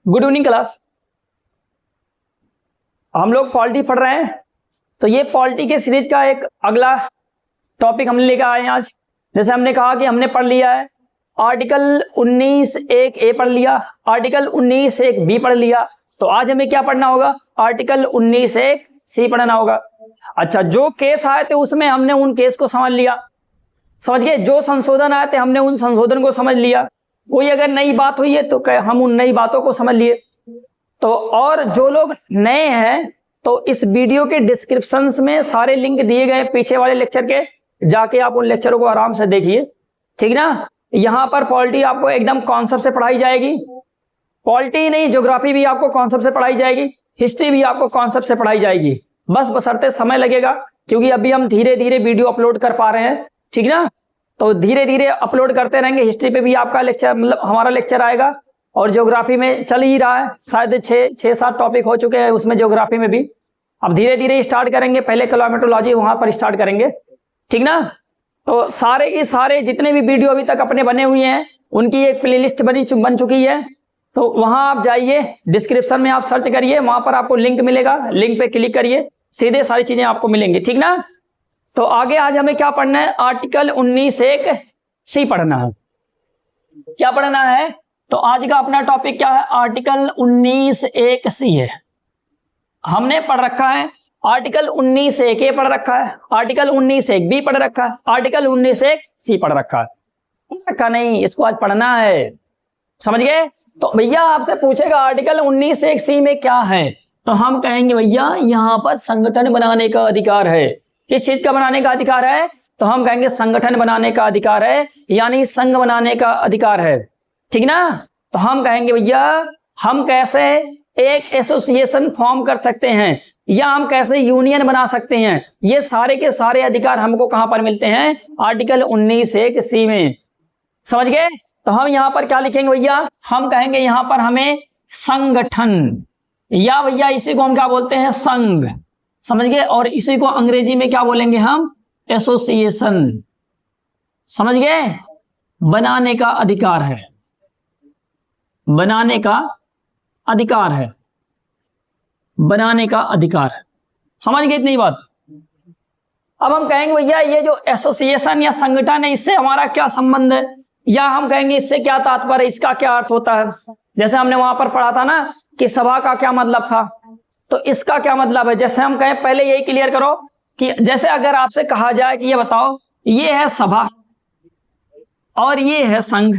Good evening class. हम लोग polity पढ़ रहे हैं, तो ये पॉलिटी के सीरीज का एक अगला टॉपिक हम लेकर आए हैं आज। जैसे हमने कहा कि हमने पढ़ लिया है आर्टिकल 19(1)(a) पढ़ लिया, आर्टिकल 19(1)(b) पढ़ लिया, तो आज हमें क्या पढ़ना होगा? आर्टिकल 19(1)(c) पढ़ना होगा। अच्छा, जो केस आए थे उसमें हमने उन केस को समझ लिया, समझ गए? जो संशोधन आए थे हमने उन संशोधन को समझ लिया। कोई अगर नई बात हुई है तो हम उन नई बातों को समझ लिए। तो और जो लोग नए हैं तो इस वीडियो के डिस्क्रिप्शन में सारे लिंक दिए गए पीछे वाले लेक्चर के, जाके आप उन लेक्चरों को आराम से देखिए, ठीक ना? यहाँ पर पॉलिटी आपको एकदम कॉन्सेप्ट से पढ़ाई जाएगी। पॉलिटी नहीं, ज्योग्राफी भी आपको कॉन्सेप्ट से पढ़ाई जाएगी, हिस्ट्री भी आपको कॉन्सेप्ट से पढ़ाई जाएगी। बस बशर्ते समय लगेगा, क्योंकि अभी हम धीरे धीरे वीडियो अपलोड कर पा रहे हैं, ठीक ना? तो धीरे धीरे अपलोड करते रहेंगे। हिस्ट्री पे भी आपका लेक्चर, मतलब हमारा लेक्चर आएगा, और ज्योग्राफी में चल ही रहा है, शायद 6-7 टॉपिक हो चुके हैं उसमें ज्योग्राफी में भी। अब धीरे धीरे स्टार्ट करेंगे, पहले क्लाइमेटोलॉजी वहां पर स्टार्ट करेंगे, ठीक ना? तो सारे के सारे जितने भी वीडियो अभी तक अपने बने हुए हैं उनकी एक प्लेलिस्ट बन चुकी है। तो वहां आप जाइए, डिस्क्रिप्शन में आप सर्च करिए, वहां पर आपको लिंक मिलेगा, लिंक पे क्लिक करिए, सीधे सारी चीजें आपको मिलेंगी, ठीक ना? तो आगे आज हमें क्या पढ़ना है? आर्टिकल 19(1)(c) पढ़ना है। क्या पढ़ना है? तो आज का अपना टॉपिक क्या है? आर्टिकल 19(1)(c) है। हमने पढ़ रखा है आर्टिकल 19(1)(a) पढ़ रखा है, आर्टिकल 19(1)(b) पढ़ रखा है, आर्टिकल 19(1)(c) पढ़ रखा है। रखा नहीं, इसको आज पढ़ना है, समझ गए? तो भैया आपसे पूछेगा आर्टिकल 19(1)(c) में क्या है, तो हम कहेंगे भैया यहाँ पर संगठन बनाने का अधिकार है। किस चीज का बनाने का अधिकार है? तो हम कहेंगे संगठन बनाने का अधिकार है, यानी संघ बनाने का अधिकार है, ठीक ना? तो हम कहेंगे भैया हम कैसे एक एसोसिएशन फॉर्म कर सकते हैं, या हम कैसे यूनियन बना सकते हैं, ये सारे के सारे अधिकार हमको कहां पर मिलते हैं? आर्टिकल 19(1)(c) में, समझ गए? तो हम यहां पर क्या लिखेंगे भैया? हम कहेंगे यहां पर हमें संगठन, या भैया इसी को हम क्या बोलते हैं? संघ, समझ गए? और इसी को अंग्रेजी में क्या बोलेंगे हम? एसोसिएशन, समझ गए? बनाने का अधिकार है, बनाने का अधिकार है, बनाने का अधिकार है, समझ गए इतनी बात? अब हम कहेंगे भैया ये जो एसोसिएशन या संगठन है इससे हमारा क्या संबंध है, या हम कहेंगे इससे क्या तात्पर्य, इसका क्या अर्थ होता है? जैसे हमने वहां पर पढ़ा था ना कि सभा का क्या मतलब था, तो इसका क्या मतलब है? जैसे हम कहें, पहले यही क्लियर करो कि जैसे अगर आपसे कहा जाए कि ये बताओ, ये है सभा और ये है संघ,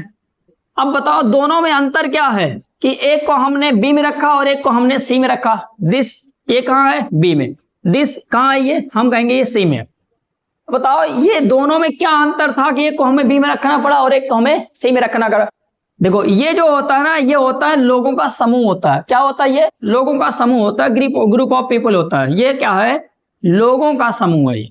अब बताओ दोनों में अंतर क्या है? कि एक को हमने बी में रखा और एक को हमने सी में रखा। दिस ये कहाँ है? बी में। दिस कहाँ है? ये हम कहेंगे ये सी में। बताओ ये दोनों में क्या अंतर था कि एक को हमें बी में रखना पड़ा और एक को हमें सी में रखना पड़ा? देखो ये जो होता है ना, ये होता है लोगों का समूह होता है। क्या होता है? ये लोगों का समूह होता है, ग्रुप ऑफ पीपल होता है। ये क्या है? लोगों का समूह है, ये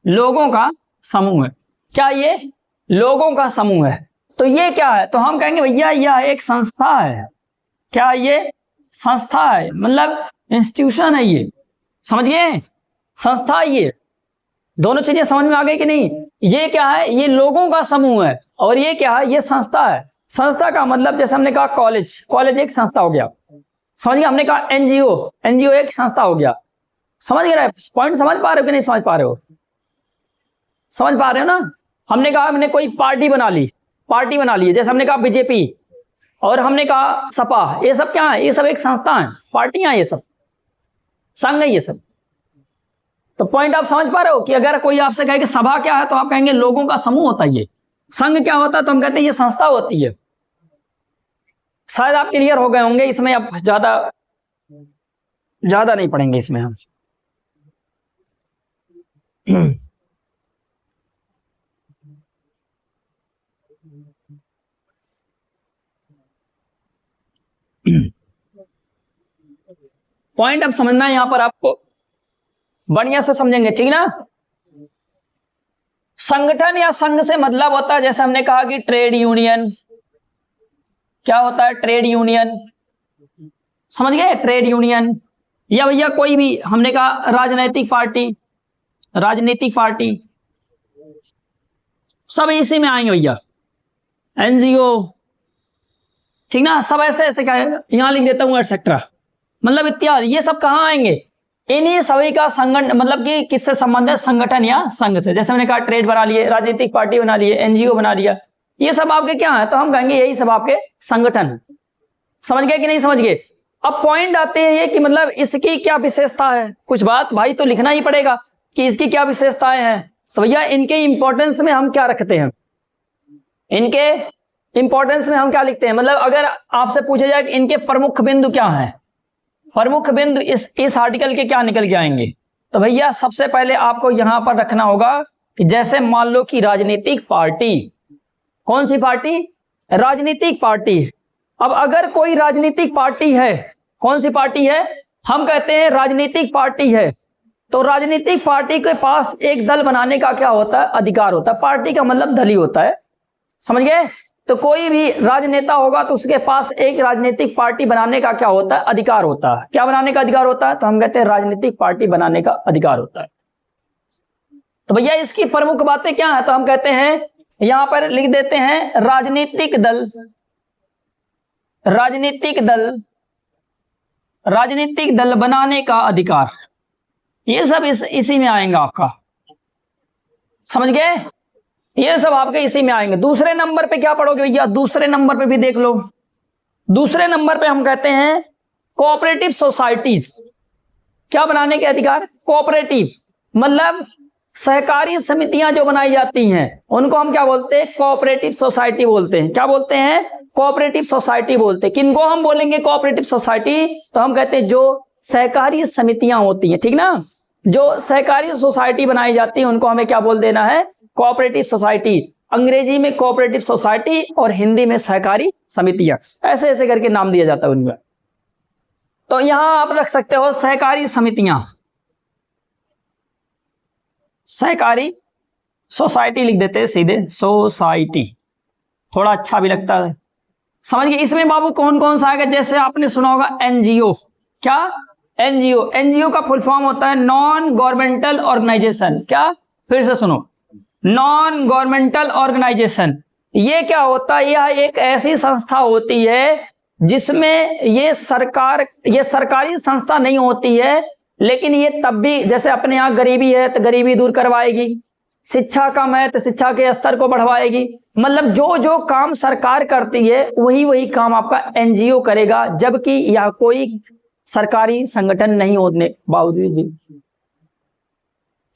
लोगों का समूह है। क्या ये लोगों का समूह है? तो ये क्या है? तो हम कहेंगे भैया यह एक संस्था है। क्या ये? संस्था है, मतलब इंस्टीट्यूशन है ये, समझ गए? संस्था है ये। दोनों चीजें समझ में आ गई कि नहीं? ये क्या है? ये लोगों का समूह है, और ये क्या है? ये संस्था है। संस्था का मतलब जैसे हमने कहा कॉलेज, कॉलेज एक संस्था हो गया, समझ गए? हमने कहा एनजीओ, एनजीओ एक संस्था हो गया। समझ गए? पॉइंट समझ पा रहे हो कि नहीं समझ पा रहे हो? समझ पा रहे हो ना? हमने कहा हमने कोई पार्टी बना ली, पार्टी बना ली, जैसे हमने कहा बीजेपी, और हमने कहा सपा, ये सब क्या है? ये सब एक संस्था है, पार्टियां, ये सब संघ है, ये सब। तो पॉइंट आप समझ पा रहे हो कि अगर कोई आपसे कहे कि सभा क्या है, तो आप कहेंगे लोगों का समूह होता है ये। संघ क्या होता है? तो हम कहते हैं ये संस्था होती है। शायद आप क्लियर हो गए होंगे इसमें, अब ज्यादा नहीं पढ़ेंगे इसमें हम। पॉइंट अब समझना है, यहां पर आपको बढ़िया से समझेंगे, ठीक ना? संगठन या संघ से मतलब होता है, जैसे हमने कहा कि ट्रेड यूनियन। क्या होता है? ट्रेड यूनियन, समझ गए? ट्रेड यूनियन, या भैया कोई भी, हमने कहा राजनीतिक पार्टी, राजनीतिक पार्टी, सब इसी में आएंगे भैया। एनजीओ, ठीक ना, सब ऐसे ऐसे क्या है, यहाँ लिख देता हूँ एटसेट्रा, मतलब इत्यादि, ये सब कहाँ आएंगे, इन्हीं सभी का संगठन, मतलब कि किससे संबंध है, संगठन या संघ से। जैसे मैंने कहा ट्रेड बना लिए, राजनीतिक पार्टी बना लिए, एनजीओ बना लिया, ये सब आपके क्या है, तो हम कहेंगे यही सब आपके संगठन। समझ गए कि नहीं समझ गए। अब पॉइंट आते हैं ये कि मतलब इसकी क्या विशेषता है, कुछ बात भाई तो लिखना ही पड़ेगा कि इसकी क्या विशेषताएं हैं। तो भैया इनके इंपॉर्टेंस में हम क्या रखते हैं, इनके इंपॉर्टेंस में हम क्या लिखते हैं, मतलब अगर आपसे पूछा जाए कि इनके प्रमुख बिंदु क्या हैं, प्रमुख बिंदु इस आर्टिकल के क्या निकल के आएंगे, तो भैया सबसे पहले आपको यहां पर रखना होगा कि जैसे मान लो कि राजनीतिक पार्टी, कौन सी पार्टी, राजनीतिक पार्टी। अब अगर कोई राजनीतिक पार्टी है, कौन सी पार्टी है, हम कहते हैं राजनीतिक पार्टी है, तो राजनीतिक पार्टी के पास एक दल बनाने का क्या होता है, अधिकार होता है। पार्टी का मतलब दल ही होता है, समझ गए। तो कोई भी राजनेता होगा तो उसके पास एक राजनीतिक पार्टी बनाने का क्या होता है, अधिकार होता है। क्या बनाने का अधिकार होता है, तो हम कहते हैं राजनीतिक पार्टी बनाने का अधिकार होता है। तो भैया इसकी प्रमुख बातें क्या है, तो हम कहते हैं यहां पर लिख देते हैं राजनीतिक दल, राजनीतिक दल, राजनीतिक दल बनाने का अधिकार, ये सब इसी में आएगा आपका, समझ गए, ये सब आपके इसी में आएंगे। दूसरे नंबर पे क्या पढ़ोगे भैया, दूसरे नंबर पे भी देख लो, दूसरे नंबर पे हम कहते हैं कोऑपरेटिव सोसाइटीज, क्या बनाने के अधिकार, कोऑपरेटिव मतलब सहकारी समितियां जो बनाई जाती हैं उनको हम क्या बोलते हैं, कोऑपरेटिव सोसाइटी बोलते हैं। क्या बोलते हैं, कोऑपरेटिव सोसाइटी बोलते हैं। किनको हम बोलेंगे कोऑपरेटिव सोसाइटी, तो हम कहते हैं जो सहकारी समितियां होती हैं, ठीक ना, जो सहकारी सोसाइटी बनाई जाती है उनको हमें क्या बोल देना है, कोऑपरेटिव सोसाइटी। अंग्रेजी में कोऑपरेटिव सोसाइटी और हिंदी में सहकारी समितियां, ऐसे ऐसे करके नाम दिया जाता है उनका। तो यहां आप रख सकते हो सहकारी समितियां, सहकारी सोसाइटी लिख देते हैं सीधे, सोसाइटी, थोड़ा अच्छा भी लगता है, समझ गए। इसमें बाबू कौन कौन सा आएगा, जैसे आपने सुना होगा एनजीओ, क्या, एनजीओ, एनजीओ का फुल फॉर्म होता है नॉन गवर्नमेंटल ऑर्गेनाइजेशन। क्या, फिर से सुनो, नॉन गवर्नमेंटल ऑर्गेनाइजेशन। ये क्या होता है, यह एक ऐसी संस्था होती है जिसमें ये सरकारी संस्था नहीं होती है, लेकिन ये तब भी, जैसे अपने यहाँ गरीबी है तो गरीबी दूर करवाएगी, शिक्षा कम है तो शिक्षा के स्तर को बढ़वाएगी, मतलब जो जो काम सरकार करती है वही वही काम आपका एनजीओ करेगा, जबकि यह कोई सरकारी संगठन नहीं होने बावजूद भी,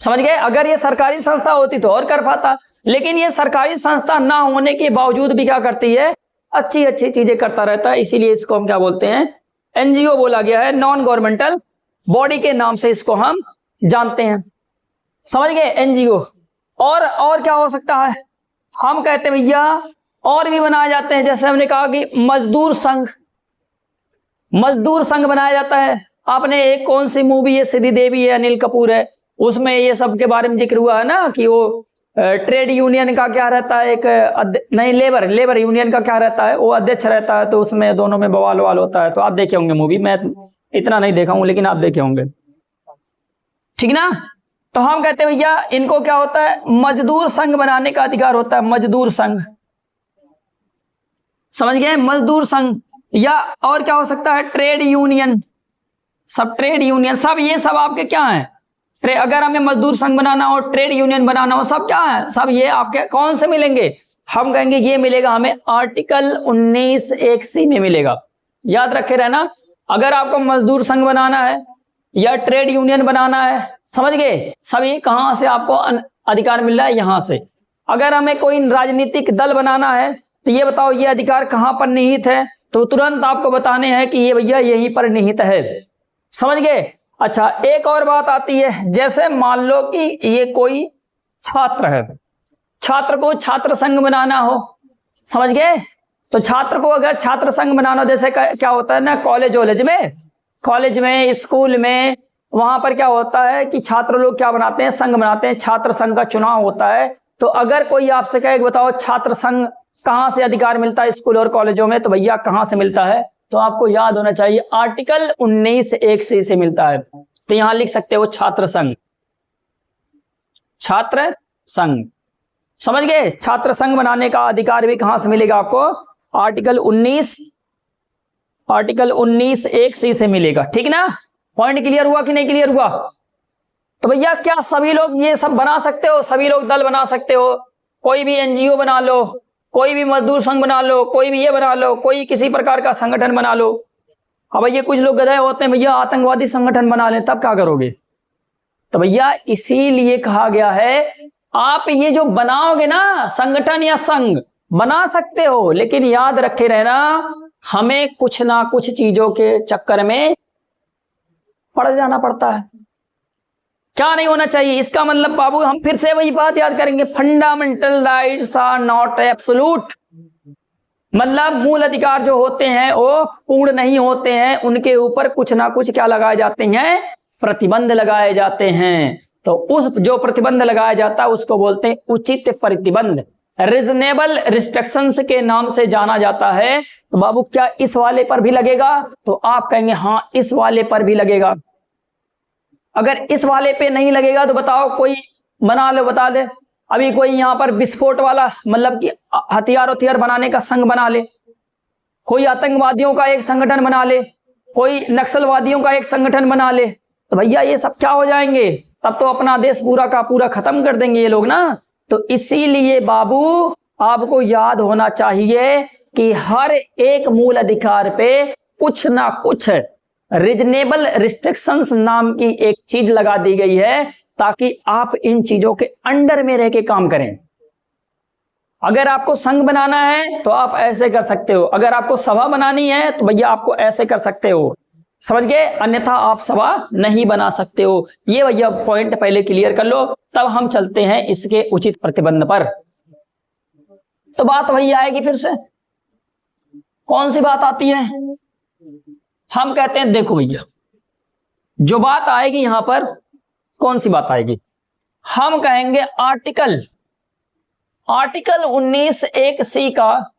समझ गए। अगर ये सरकारी संस्था होती तो और कर पाता, लेकिन ये सरकारी संस्था ना होने के बावजूद भी क्या करती है, अच्छी अच्छी चीजें करता रहता है, इसीलिए इसको हम क्या बोलते हैं, एनजीओ बोला गया है, नॉन गवर्नमेंटल बॉडी के नाम से इसको हम जानते हैं, समझ गए, एनजीओ। और क्या हो सकता है, हम कहते हैं भैया और भी बनाए जाते हैं, जैसे हमने कहा कि मजदूर संघ, मजदूर संघ बनाया जाता है। आपने एक कौन सी मूवी है, श्री देवी है, अनिल कपूर है, उसमें ये सब के बारे में जिक्र हुआ है ना कि वो ट्रेड यूनियन का क्या रहता है, एक नहीं लेबर यूनियन का क्या रहता है, वो अध्यक्ष रहता है, तो उसमें दोनों में बवाल ववाल होता है। तो आप देखे होंगे मूवी, मैं इतना नहीं देखा हूं लेकिन आप देखे होंगे, ठीक ना। तो हम कहते हैं भैया इनको क्या होता है, मजदूर संघ बनाने का अधिकार होता है, मजदूर संघ, समझ गए, मजदूर संघ। या और क्या हो सकता है, ट्रेड यूनियन, सब ट्रेड यूनियन, सब ये सब आपके क्या है, अगर हमें मजदूर संघ बनाना हो, ट्रेड यूनियन बनाना हो, सब क्या है, सब ये आपके कौन से मिलेंगे, हम कहेंगे ये मिलेगा हमें आर्टिकल 19(1) में मिलेगा। याद रखे रहना, अगर आपको मजदूर संघ बनाना है या ट्रेड यूनियन बनाना है, समझ गए, सब ये कहां से आपको अधिकार मिल रहा है, यहां से। अगर हमें कोई राजनीतिक दल बनाना है तो ये बताओ ये अधिकार कहां पर निहित है, तो तुरंत आपको बताने हैं कि ये भैया यहीं पर निहित है, समझ गए। अच्छा, एक और बात आती है, जैसे मान लो कि ये कोई छात्र है, छात्र को छात्र संघ बनाना हो, समझ गए, तो छात्र को अगर छात्र संघ बनाना हो, जैसे क्या होता है ना कॉलेज में स्कूल में, वहां पर क्या होता है कि छात्र लोग क्या बनाते हैं, संघ बनाते हैं, छात्र संघ का चुनाव होता है। तो अगर कोई आपसे कहे बताओ छात्र संघ कहां से अधिकार मिलता है स्कूल और कॉलेजों में, तो भैया कहां से मिलता है, तो आपको याद होना चाहिए आर्टिकल 19(1) से मिलता है। तो यहां लिख सकते हो छात्र संघ, छात्र संघ, समझ गए। छात्र संघ बनाने का अधिकार भी कहां से मिलेगा आपको, आर्टिकल 19 आर्टिकल 19(1)(c) से मिलेगा। ठीक ना, पॉइंट क्लियर हुआ कि नहीं क्लियर हुआ? तो भैया क्या सभी लोग ये सब बना सकते हो? सभी लोग दल बना सकते हो, कोई भी एनजीओ बना लो, कोई भी मजदूर संघ बना लो, कोई भी ये बना लो, कोई किसी प्रकार का संगठन बना लो। अब भैया कुछ लोग गधे होते हैं, भैया आतंकवादी संगठन बना लें, तब क्या करोगे? तो भैया इसीलिए कहा गया है आप ये जो बनाओगे ना संगठन या संघ बना सकते हो, लेकिन याद रखे रहना हमें कुछ ना कुछ चीजों के चक्कर में पड़ जाना पड़ता है। क्या नहीं होना चाहिए? इसका मतलब बाबू हम फिर से वही बात याद करेंगे, fundamental rights are not absolute. मतलब मूल अधिकार जो होते हैं वो पूर्ण नहीं होते हैं, उनके ऊपर कुछ ना कुछ क्या लगाए जाते हैं? प्रतिबंध लगाए जाते हैं। तो उस जो प्रतिबंध लगाया जाता है उसको बोलते हैं उचित प्रतिबंध, रीजनेबल रिस्ट्रिक्शंस के नाम से जाना जाता है। तो बाबू क्या इस वाले पर भी लगेगा? तो आप कहेंगे हाँ इस वाले पर भी लगेगा। अगर इस वाले पे नहीं लगेगा तो बताओ कोई बना लो, बता दे अभी कोई यहां पर विस्फोट वाला मतलब कि हथियार बनाने का संघ बना ले, कोई आतंकवादियों का एक संगठन बना ले, कोई नक्सलवादियों का एक संगठन बना ले, तो भैया ये सब क्या हो जाएंगे? तब तो अपना देश पूरा का पूरा खत्म कर देंगे ये लोग ना। तो इसीलिए बाबू आपको याद होना चाहिए कि हर एक मूल अधिकार पे कुछ ना कुछ रीजनेबल रिस्ट्रिक्शंस नाम की एक चीज लगा दी गई है, ताकि आप इन चीजों के अंडर में रह के काम करें। अगर आपको संघ बनाना है तो आप ऐसे कर सकते हो, अगर आपको सभा बनानी है तो भैया आपको ऐसे कर सकते हो, समझ गए? अन्यथा आप सभा नहीं बना सकते हो। ये भैया पॉइंट पहले क्लियर कर लो, तब हम चलते हैं इसके उचित प्रतिबंध पर। तो बात वही आएगी फिर से, कौन सी बात आती है? हम कहते हैं देखो भैया जो बात आएगी यहां पर कौन सी बात आएगी? हम कहेंगे आर्टिकल 19(1)(c) का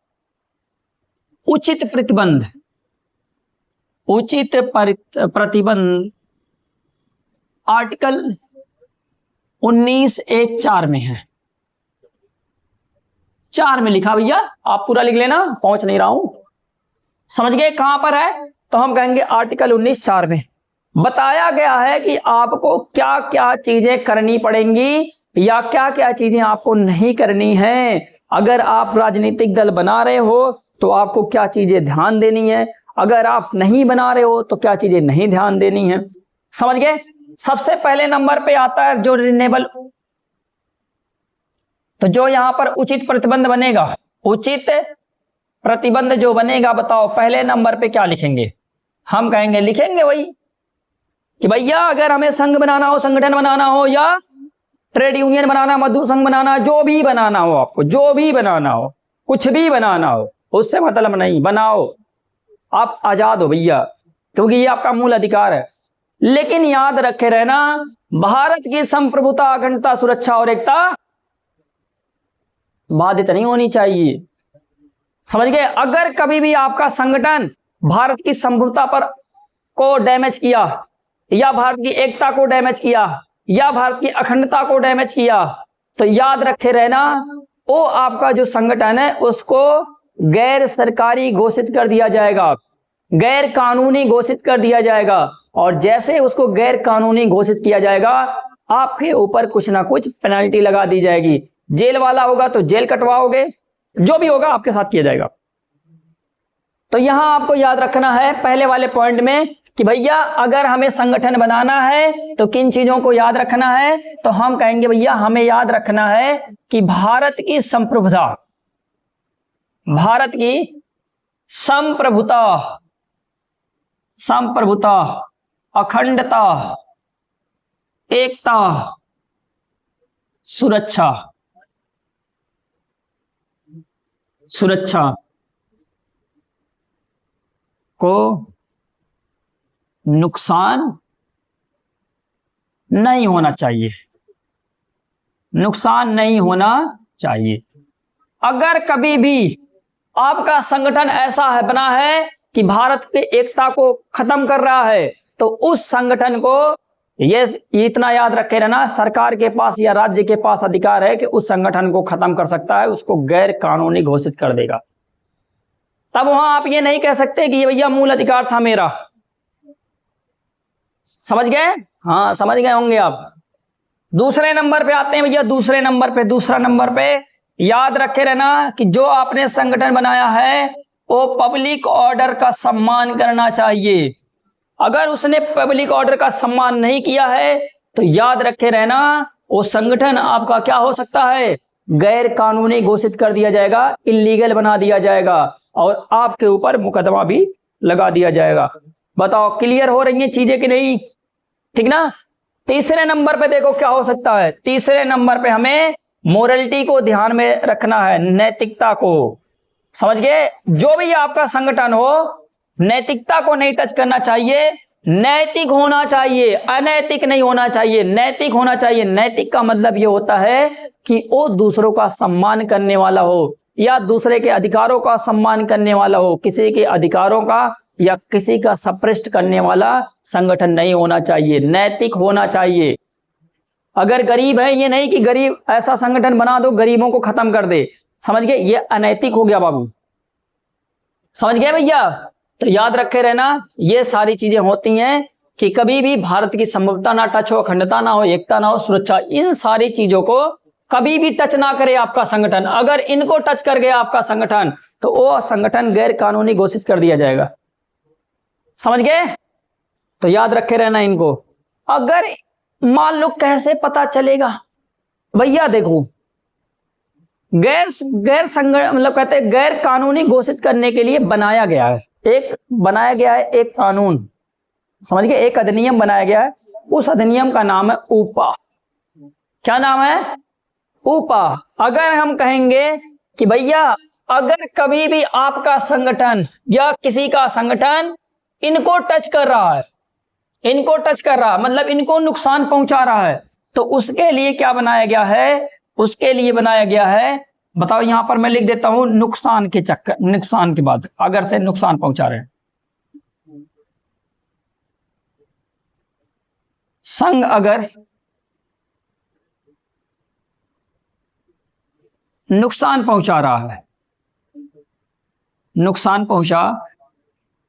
उचित प्रतिबंध, उचित प्रतिबंध आर्टिकल 19(1)(4) में है। 4 में लिखा भैया, आप पूरा लिख लेना, पहुंच नहीं रहा हूं, समझ गए कहां पर है? तो हम कहेंगे आर्टिकल 19(4) में बताया गया है कि आपको क्या क्या चीजें करनी पड़ेंगी या क्या क्या चीजें आपको नहीं करनी है। अगर आप राजनीतिक दल बना रहे हो तो आपको क्या चीजें ध्यान देनी है, अगर आप नहीं बना रहे हो तो क्या चीजें नहीं ध्यान देनी है, समझ गए? सबसे पहले नंबर पे आता है जो रिजनेबल, तो जो यहां पर उचित प्रतिबंध बनेगा, उचित प्रतिबंध जो बनेगा, बताओ पहले नंबर पे क्या लिखेंगे? हम कहेंगे लिखेंगे वही कि भैया अगर हमें संघ बनाना हो, संगठन बनाना हो, या ट्रेड यूनियन बनाना, मजदूर संघ बनाना, जो भी बनाना हो, आपको जो भी बनाना हो, कुछ भी बनाना हो, उससे मतलब नहीं, बनाओ, आप आजाद हो भैया, क्योंकि ये आपका मूल अधिकार है। लेकिन याद रखे रहना भारत की संप्रभुता, अखंडता, सुरक्षा और एकता बाधित नहीं होनी चाहिए, समझ गए? अगर कभी भी आपका संगठन भारत की संप्रभुता पर को डैमेज किया, या भारत की एकता को डैमेज किया, या भारत की अखंडता को डैमेज किया, तो याद रखे रहना वो आपका जो संगठन है उसको गैर सरकारी घोषित कर दिया जाएगा, गैर कानूनी घोषित कर दिया जाएगा। और जैसे उसको गैर कानूनी घोषित किया जाएगा आपके ऊपर कुछ ना कुछ पेनल्टी लगा दी जाएगी, जेल वाला होगा तो जेल कटवाओगे, जो भी होगा आपके साथ किया जाएगा। तो यहां आपको याद रखना है पहले वाले पॉइंट में कि भैया अगर हमें संगठन बनाना है तो किन चीजों को याद रखना है? तो हम कहेंगे भैया हमें याद रखना है कि भारत की संप्रभुता, भारत की संप्रभुता, संप्रभुता, अखंडता, एकता, सुरक्षा, सुरक्षा को नुकसान नहीं होना चाहिए, नुकसान नहीं होना चाहिए। अगर कभी भी आपका संगठन ऐसा है बना है कि भारत की एकता को खत्म कर रहा है, तो उस संगठन को ये इतना याद रखे रहना, सरकार के पास या राज्य के पास अधिकार है कि उस संगठन को खत्म कर सकता है, उसको गैर कानूनी घोषित कर देगा। तब वहां आप ये नहीं कह सकते कि ये भैया मूल अधिकार था मेरा। समझ गए? हाँ समझ गए होंगे आप। दूसरे नंबर पे आते हैं भैया, दूसरा नंबर पे याद रखे रहना कि जो आपने संगठन बनाया है वो पब्लिक ऑर्डर का सम्मान करना चाहिए। अगर उसने पब्लिक ऑर्डर का सम्मान नहीं किया है तो याद रखे रहना वो संगठन आपका क्या हो सकता है, गैर कानूनी घोषित कर दिया जाएगा, इलीगल बना दिया जाएगा और आपके ऊपर मुकदमा भी लगा दिया जाएगा। बताओ क्लियर हो रही है चीजें कि नहीं? ठीक ना। तीसरे नंबर पे देखो क्या हो सकता है। तीसरे नंबर पे हमें मोरलिटी को ध्यान में रखना है, नैतिकता को। समझ गए? जो भी आपका संगठन हो नैतिकता को नहीं टच करना चाहिए, नैतिक होना चाहिए, अनैतिक नहीं होना चाहिए, नैतिक होना चाहिए। नैतिक का मतलब ये होता है कि वो दूसरों का सम्मान करने वाला हो या दूसरे के अधिकारों का सम्मान करने वाला हो, किसी के अधिकारों का या किसी का सप्रेस्ट करने वाला संगठन नहीं होना चाहिए, नैतिक होना चाहिए। अगर गरीब है, ये नहीं कि गरीब ऐसा संगठन बना दो गरीबों को खत्म कर दे, समझ गए? ये अनैतिक हो गया बाबू। समझ गए भैया? तो याद रखे रहना ये सारी चीजें होती हैं कि कभी भी भारत की संप्रभुता ना टच हो, अखंडता ना हो, एकता ना हो, सुरक्षा, इन सारी चीजों को कभी भी टच ना करे आपका संगठन। अगर इनको टच कर गया आपका संगठन तो वो संगठन गैर कानूनी घोषित कर दिया जाएगा। समझ गए? तो याद रखे रहना इनको। अगर मान लो कैसे पता चलेगा भैया, देखो गैर मतलब कहते हैं गैर कानूनी घोषित करने के लिए बनाया गया है एक कानून। समझ गए? एक अधिनियम बनाया गया है, उस अधिनियम का नाम है ऊपा। क्या नाम है? ऊपा। अगर हम कहेंगे कि भैया अगर कभी भी आपका संगठन या किसी का संगठन इनको टच कर रहा है, मतलब इनको नुकसान पहुंचा रहा है, तो उसके लिए क्या बनाया गया है? उसके लिए बनाया गया है, बताओ यहां पर मैं लिख देता हूं, नुकसान के बाद अगर से नुकसान पहुंचा रहे हैं, संघ अगर नुकसान पहुंचा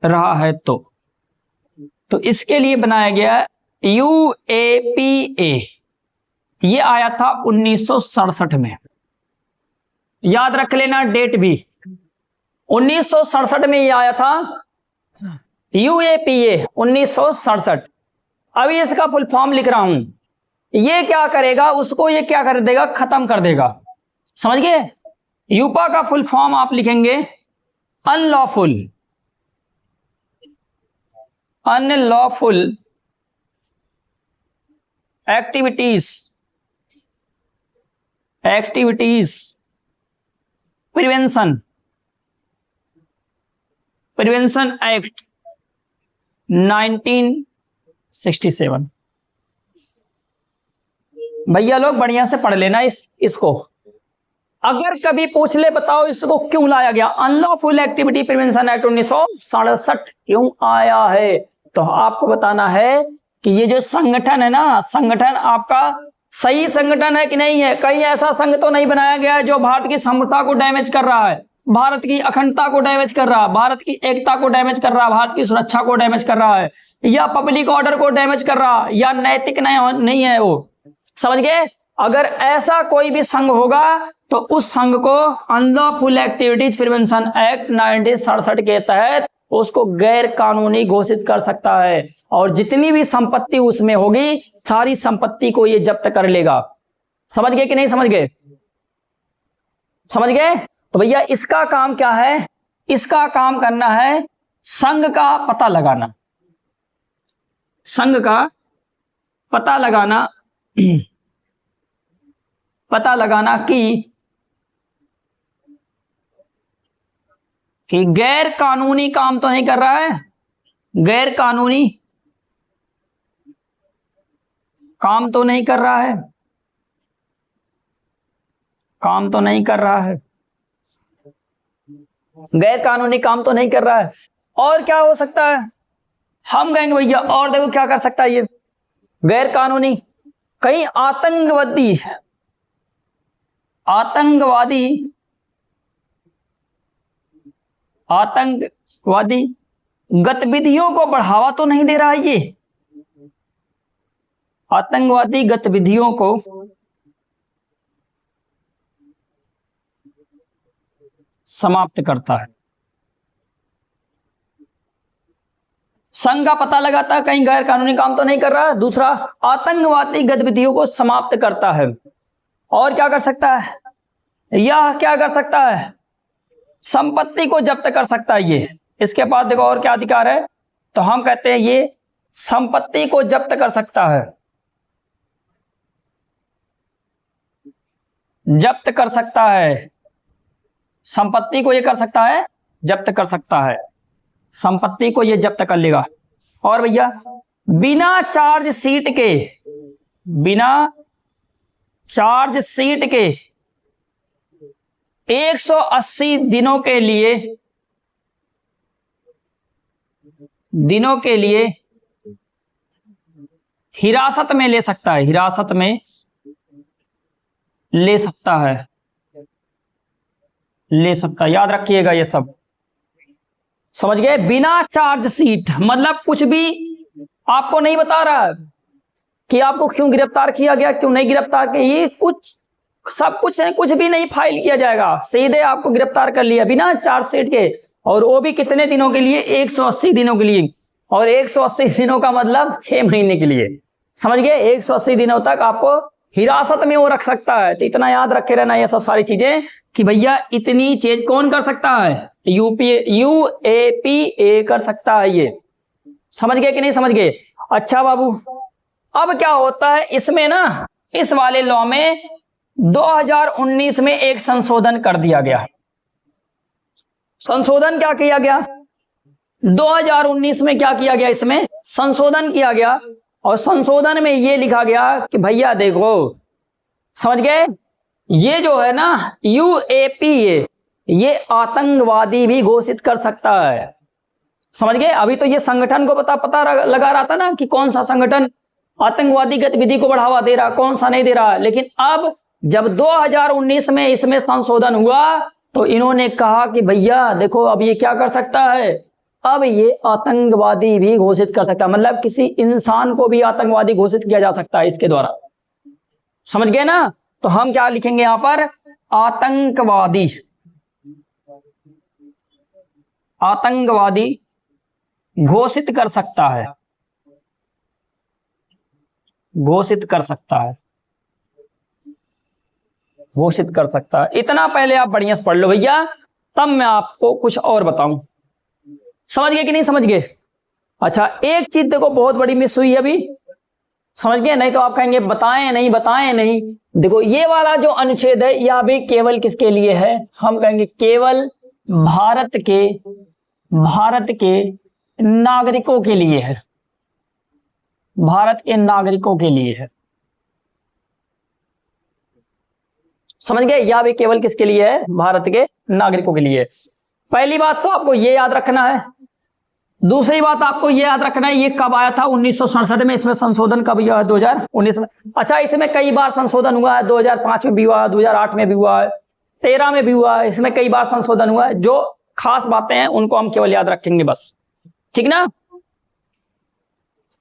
रहा है तो इसके लिए बनाया गया UAPA। ये आया था 1967 में, याद रख लेना डेट भी, 1967 में ये आया था UAPA 1967। अभी इसका फुल फॉर्म लिख रहा हूं। ये क्या करेगा, उसको ये क्या कर देगा, खत्म कर देगा। समझ गए? यूपा का फुल फॉर्म आप लिखेंगे अनलॉफुल एक्टिविटीज प्रिवेंशन एक्ट 1967। भैया लोग बढ़िया से पढ़ लेना इसको। अगर कभी पूछ ले बताओ इसको क्यों लाया गया, अनलॉफुल एक्टिविटी प्रिवेंशन एक्ट 1967 क्यों आया है, तो आपको बताना है कि ये जो संगठन है ना, संगठन आपका सही संगठन है कि नहीं है। कहीं ऐसा संघ तो नहीं बनाया गया है जो भारत की समृद्धता को डैमेज कर रहा है, भारत की अखंडता को डैमेज कर रहा है, भारत की एकता को डैमेज कर रहा है, भारत की सुरक्षा को डैमेज कर रहा है, या पब्लिक ऑर्डर को डैमेज कर रहा है, या नैतिक नहीं है वो। समझ गए? अगर ऐसा कोई भी संघ होगा तो उस संघ को अनलॉफुल एक्टिविटीज प्रिवेंशन एक्ट 1967 के तहत उसको गैर कानूनी घोषित कर सकता है और जितनी भी संपत्ति उसमें होगी सारी संपत्ति को ये जब्त कर लेगा। समझ गए कि नहीं समझ गए? समझ गए? तो भैया इसका काम क्या है? इसका काम करना है संघ का पता लगाना, संघ का पता लगाना कि गैर कानूनी काम तो नहीं कर रहा है, गैर कानूनी काम तो नहीं कर रहा है, गैर कानूनी काम तो नहीं कर रहा है। और क्या हो सकता है? हम कहेंगे भैया और देखो क्या कर सकता है ये गैर कानूनी, कहीं आतंकवादी आतंकवादी गतिविधियों को बढ़ावा तो नहीं दे रहा है ये, आतंकवादी गतिविधियों को समाप्त करता है। संघ का पता लगाता है कहीं गैर कानूनी काम तो नहीं कर रहा है। दूसरा, आतंकवादी गतिविधियों को समाप्त करता है। और क्या कर सकता है? यह क्या कर सकता है? संपत्ति को जब्त कर सकता है ये। इसके पास देखो और क्या अधिकार है, तो हम कहते हैं ये संपत्ति को जब्त कर सकता है, जब्त कर सकता है, संपत्ति को ये कर सकता है, जब्त कर सकता है, संपत्ति को ये जब्त कर लेगा। और भैया बिना चार्ज शीट के, बिना चार्ज शीट के 180 दिनों के लिए हिरासत में ले सकता है, हिरासत में ले सकता है, ले सकता है। याद रखिएगा ये सब, समझ गए? बिना चार्ज शीट मतलब कुछ भी आपको नहीं बता रहा कि आपको क्यों गिरफ्तार किया गया, क्यों नहीं गिरफ्तार किया, ये कुछ सब कुछ है, कुछ भी नहीं फाइल किया जाएगा, सीधे आपको गिरफ्तार कर लिया बिना चार्ज शीट के। और वो भी कितने दिनों के लिए? 180 दिनों के लिए। और 180 दिनों का मतलब 6 महीने के लिए, समझ गए? 180 दिनों तक आपको हिरासत में वो रख सकता है। तो इतना याद रखे रहना ये सब सारी चीजें कि भैया इतनी चीज कौन कर सकता है? यूएपीए कर सकता है ये, समझ गए कि नहीं समझ गए? अच्छा बाबू, अब क्या होता है इसमें ना, इस वाले लॉ में 2019 में एक संशोधन कर दिया गया। संशोधन क्या किया गया? 2019 में क्या किया गया? इसमें संशोधन किया गया। और संशोधन में ये लिखा गया कि भैया देखो, समझ गए, ये जो है ना यूएपीए, ये आतंकवादी भी घोषित कर सकता है, समझ गए? अभी तो ये संगठन को पता लगा रहा था ना कि कौन सा संगठन आतंकवादी गतिविधि को बढ़ावा दे रहा, कौन सा नहीं दे रहा। लेकिन अब जब 2019 में इसमें संशोधन हुआ तो इन्होंने कहा कि भैया देखो अब ये क्या कर सकता है, अब ये आतंकवादी भी घोषित कर सकता है, मतलब किसी इंसान को भी आतंकवादी घोषित किया जा सकता है इसके द्वारा, समझ गए ना? तो हम क्या लिखेंगे यहां पर? आतंकवादी, आतंकवादी घोषित कर सकता है, घोषित कर सकता है, घोषित कर सकता है। इतना पहले आप बढ़िया से पढ़ लो भैया, तब मैं आपको कुछ और बताऊं। समझ गए कि नहीं समझ गए? अच्छा, एक चीज देखो बहुत बड़ी मिस हुई है अभी, समझ गए? नहीं तो आप कहेंगे बताएं नहीं, बताएं नहीं। देखो ये वाला जो अनुच्छेद है यह भी केवल किसके लिए है? हम कहेंगे केवल भारत के नागरिकों के लिए है, भारत के नागरिकों के लिए है, समझ गए? यह भी केवल किसके लिए है? भारत के नागरिकों के लिए। पहली बात तो आपको ये याद रखना है। दूसरी बात आपको ये याद रखना है, ये कब आया था? 1967 में। इसमें संशोधन कब हुआ है? 2019 में। अच्छा, इसमें कई बार संशोधन हुआ है, 2005 में भी हुआ है, 2008 में भी हुआ है, 13 में भी हुआ है, इसमें कई बार संशोधन हुआ है। जो खास बातें हैं उनको हम केवल याद रखेंगे बस, ठीक ना?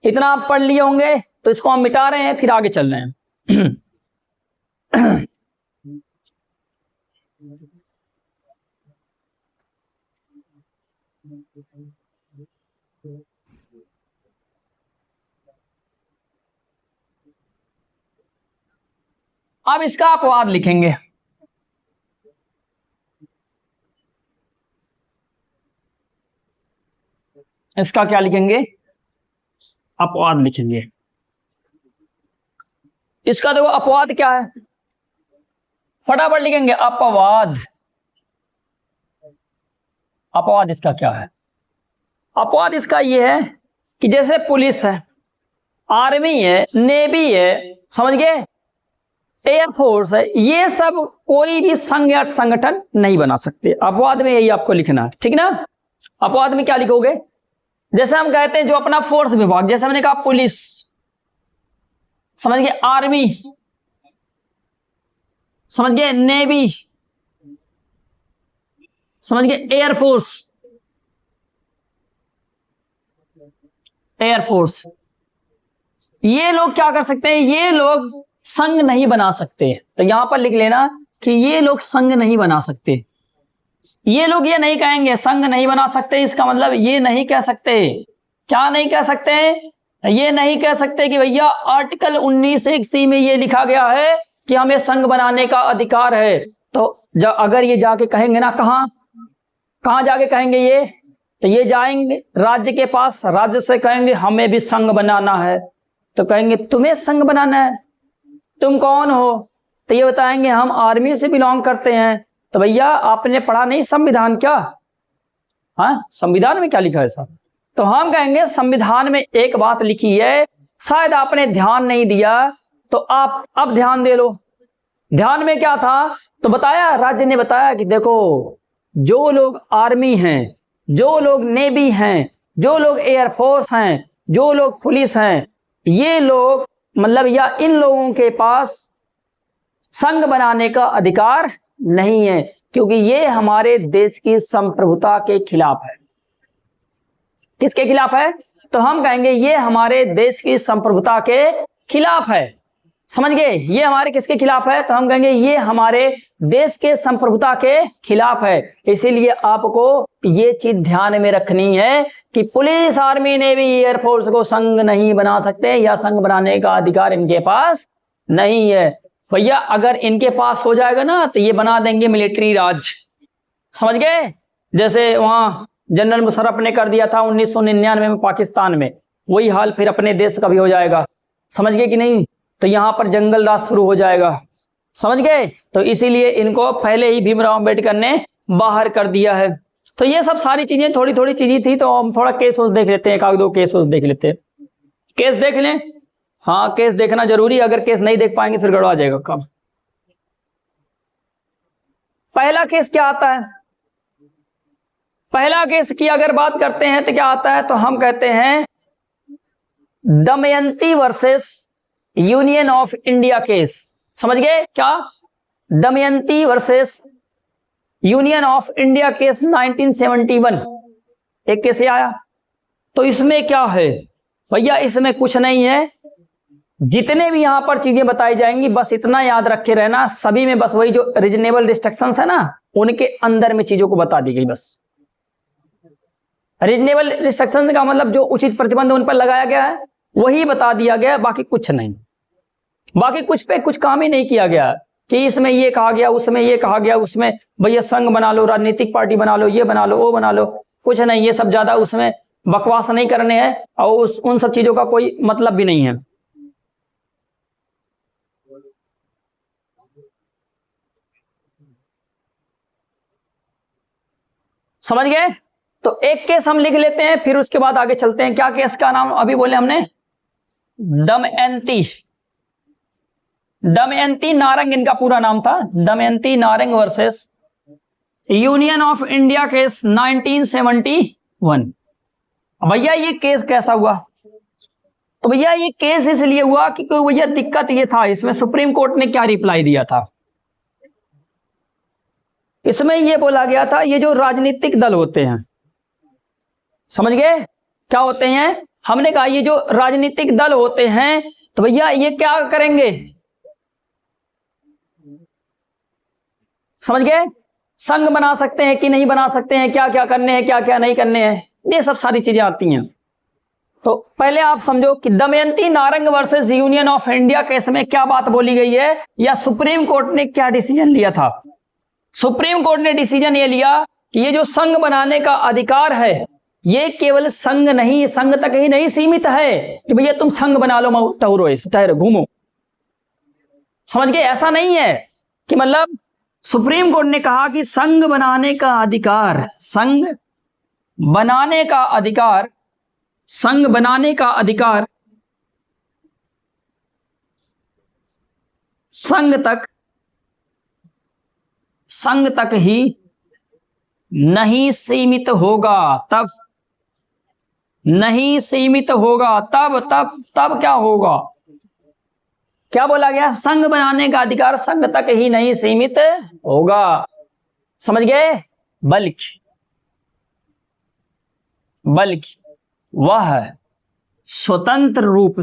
इतना आप पढ़ लिए होंगे, तो इसको हम मिटा रहे हैं, फिर आगे चल रहे हैं। अब इसका अपवाद लिखेंगे। इसका क्या लिखेंगे? अपवाद लिखेंगे। इसका देखो अपवाद क्या है, फटाफट लिखेंगे। अपवाद, अपवाद इसका क्या है? अपवाद इसका ये है कि जैसे पुलिस है, आर्मी है, नेवी है, समझ गए, एयरफोर्स है, ये सब कोई भी संघ या संगठन नहीं बना सकते। अपवाद में यही आपको लिखना है, ठीक ना? अपवाद में क्या लिखोगे? जैसे हम कहते हैं जो अपना फोर्स विभाग, जैसे मैंने कहा पुलिस, समझ गए, आर्मी, समझ गए, नेवी, समझ गए, एयरफोर्स, एयरफोर्स, ये लोग क्या कर सकते हैं, ये लोग संघ नहीं बना सकते। तो यहां पर लिख लेना कि ये लोग संघ नहीं बना सकते। ये लोग ये नहीं कहेंगे संघ नहीं बना सकते, इसका मतलब ये नहीं कह सकते, क्या नहीं कह सकते, ये नहीं कह सकते कि भैया आर्टिकल 19(1)(c) में ये लिखा गया है कि हमें संघ बनाने का अधिकार है। तो अगर ये जाके कहेंगे ना, कहां जाके कहेंगे ये, तो ये जाएंगे राज्य के पास, राज्य से कहेंगे हमें भी संघ बनाना है। तो कहेंगे तुम्हें संघ बनाना है, तुम कौन हो, तो ये बताएंगे हम आर्मी से बिलोंग करते हैं। तो भैया आपने पढ़ा नहीं संविधान क्या, हाँ संविधान में क्या लिखा है सर, तो हम कहेंगे संविधान में एक बात लिखी है, शायद आपने ध्यान नहीं दिया, तो आप अब ध्यान दे लो। ध्यान में क्या था, तो बताया, राज्य ने बताया कि देखो जो लोग आर्मी हैं, जो लोग नेवी हैं, जो लोग एयरफोर्स हैं, जो लोग पुलिस हैं, ये लोग मतलब या इन लोगों के पास संघ बनाने का अधिकार नहीं है, क्योंकि ये हमारे देश की संप्रभुता के खिलाफ है। किसके खिलाफ है, तो हम कहेंगे ये हमारे देश की संप्रभुता के खिलाफ है। समझ गए, ये हमारे किसके खिलाफ है, तो हम कहेंगे ये हमारे देश के संप्रभुता के खिलाफ है। इसीलिए आपको ये चीज ध्यान में रखनी है कि पुलिस, आर्मी, नेवी, एयरफोर्स को संघ नहीं बना सकते, या संघ बनाने का अधिकार इनके पास नहीं है। भैया अगर इनके पास हो जाएगा ना, तो ये बना देंगे मिलिट्री राज। समझ गए, जैसे वहां जनरल मुशर्रफ ने कर दिया था 1999 में पाकिस्तान में, वही हाल फिर अपने देश का भी हो जाएगा। समझ गए कि नहीं, तो यहां पर जंगल राज शुरू हो जाएगा। समझ गए, तो इसीलिए इनको पहले ही भीमराव अम्बेडकर ने बाहर कर दिया है। तो ये सब सारी चीजें थोड़ी थोड़ी चीजें थी, तो हम थोड़ा केस देख लेते हैं, एक आध दो केस देख लेते हैं। केस देख लें, हाँ केस देखना जरूरी, अगर केस नहीं देख पाएंगे फिर गड़बड़ा जाएगा काम। पहला केस क्या आता है, पहला केस की अगर बात करते हैं तो क्या आता है, तो हम कहते हैं Damayanti versus union of India case. समझ गए क्या, Damayanti versus union of India case 1971 एक केस आया। तो इसमें क्या है भैया, इसमें कुछ नहीं है, जितने भी यहां पर चीजें बताई जाएंगी बस इतना याद रखे रहना, सभी में बस वही जो रीजनेबल रिस्ट्रिक्शंस है ना, उनके अंदर में चीजों को बता दी गई। बस रीजनेबल रिस्ट्रिक्शंस का मतलब जो उचित प्रतिबंध उन पर लगाया गया है वही बता दिया गया, बाकी कुछ नहीं, बाकी कुछ पे कुछ काम ही नहीं किया गया कि इसमें ये कहा गया, उसमें ये कहा गया, उसमें भैया संघ बना लो, राजनीतिक पार्टी बना लो, ये बना लो, वो बना लो, कुछ नहीं, ये सब ज्यादा उसमें बकवास नहीं करने हैं, और उन सब चीजों का कोई मतलब भी नहीं है। समझ गए, तो एक केस हम लिख लेते हैं, फिर उसके बाद आगे चलते हैं। क्या केस का नाम अभी बोले हमने, दमयंती, दमयंती नारंग इनका पूरा नाम था, Damayanti Narang versus union of India case 1971। भैया ये केस कैसा हुआ, तो भैया ये केस इसलिए हुआ कि भैया दिक्कत ये था, इसमें सुप्रीम कोर्ट ने क्या रिप्लाई दिया था, इसमें ये बोला गया था ये जो राजनीतिक दल होते हैं, समझ गए क्या होते हैं, हमने कहा ये जो राजनीतिक दल होते हैं तो भैया ये क्या करेंगे, समझ गए, संघ बना सकते हैं कि नहीं बना सकते हैं, क्या क्या करने हैं, क्या क्या नहीं करने हैं, ये सब सारी चीजें आती हैं। तो पहले आप समझो कि Damayanti Narang versus union of India case में क्या बात बोली गई है, या सुप्रीम कोर्ट ने क्या डिसीजन लिया था। सुप्रीम कोर्ट ने डिसीजन ये लिया कि ये जो संघ बनाने का अधिकार है ये केवल संघ नहीं, संघ तक ही नहीं सीमित है कि भैया तुम संघ बना लो, ठहरो घूमो, समझ गए, ऐसा नहीं है कि मतलब सुप्रीम कोर्ट ने कहा कि संघ बनाने का अधिकार, संघ बनाने का अधिकार, संघ बनाने का अधिकार संघ तक ही नहीं सीमित होगा, तब नहीं सीमित होगा, तब क्या होगा, क्या बोला गया, संघ बनाने का अधिकार संघ तक ही नहीं सीमित होगा, समझ गए, बल्कि वह स्वतंत्र रूप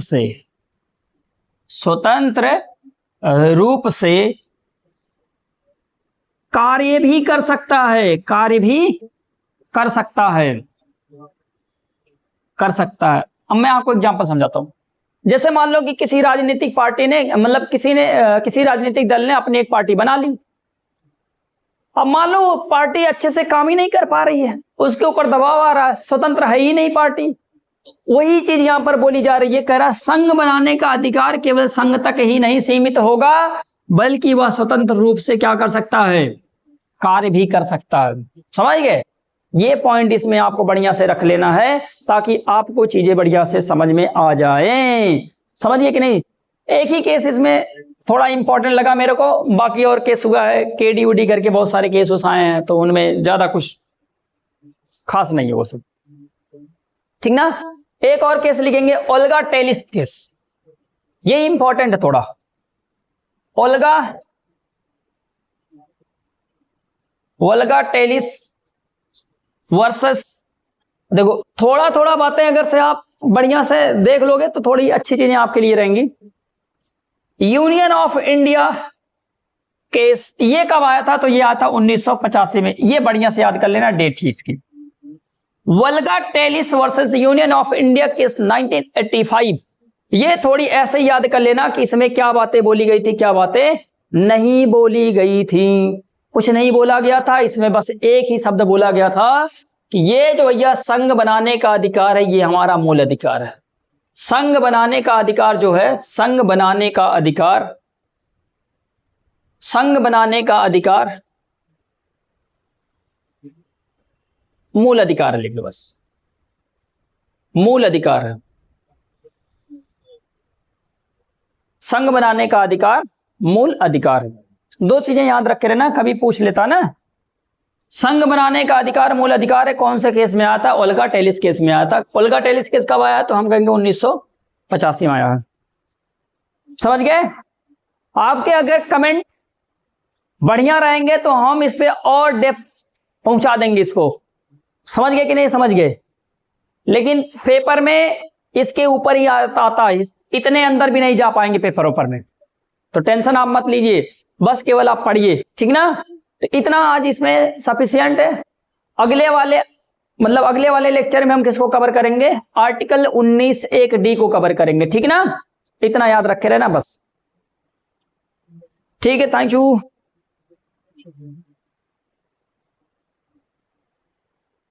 से कार्य भी कर सकता है, कर सकता है। अब मैं आपको एग्जांपल समझाता हूं। जैसे मान लो कि किसी राजनीतिक पार्टी ने, मतलब किसी राजनीतिक दल ने अपनी एक पार्टी बना ली। अब मान लो वो पार्टी अच्छे से काम ही नहीं कर पा रही है, उसके ऊपर दबाव आ रहा है, स्वतंत्र है ही नहीं पार्टी। वही चीज यहां पर बोली जा रही है, कह रहा संघ बनाने का अधिकार केवल संघ तक ही नहीं सीमित होगा, बल्कि वह स्वतंत्र रूप से क्या कर सकता है, कार्य भी कर सकता है। समझ गए? ये पॉइंट इसमें आपको बढ़िया से रख लेना है ताकि आपको चीजें बढ़िया से समझ में आ जाए। समझिए कि नहीं? एक ही केस इसमें थोड़ा इंपॉर्टेंट लगा मेरे को, बाकी और केस हुआ है केडी उडी करके बहुत सारे केस आए हैं, तो उनमें ज्यादा कुछ खास नहीं है वो सब, ठीक ना। एक और केस लिखेंगे, ओल्गा टेलिस केस, ये इंपॉर्टेंट है थोड़ा। ओल्गा टेलिस वर्सेस, देखो थोड़ा थोड़ा बातें अगर से आप बढ़िया से देख लोगे तो थोड़ी अच्छी चीजें आपके लिए रहेंगी। यूनियन ऑफ इंडिया केस ये कब आया था? तो ये आया था 1985 में। ये बढ़िया से याद कर लेना, डेट ही इसकी। Volga Tellis versus union of India case 1985, ये थोड़ी ऐसे याद कर लेना कि इसमें क्या बातें बोली गई थी, क्या बातें नहीं बोली गई थी। कुछ नहीं बोला गया था इसमें, बस एक ही शब्द बोला गया था कि ये जो भैया संघ बनाने का अधिकार है, ये हमारा मूल अधिकार है। संघ बनाने का अधिकार जो है, संघ बनाने का अधिकार मूल अधिकार है, लिख लो बस, मूल अधिकार है। संघ बनाने का अधिकार मूल अधिकार है। दो चीजें याद रखे रहना, कभी पूछ लेता ना। संघ बनाने का अधिकार मूल अधिकार है, कौन से केस में आया था? ओल्गा टेलिस केस में आया था। ओल्गा टेलिस केस कब आया? तो हम कहेंगे 1985 में आया है। समझ गए? आपके अगर कमेंट बढ़िया रहेंगे तो हम इस पे और डेप्थ पहुंचा देंगे इसको। समझ गए कि नहीं समझ गए? लेकिन पेपर में इसके ऊपर ही आता है, इतने अंदर भी नहीं जा पाएंगे पेपर ऊपर में, तो टेंशन आप मत लीजिए, बस केवल आप पढ़िए, ठीक ना। तो इतना आज इसमें सफिशिएंट है। अगले वाले लेक्चर में हम किसको कवर करेंगे? आर्टिकल 19(1)(d) को कवर करेंगे, ठीक ना। इतना याद रखे रहना बस। ठीक है, थैंक यू।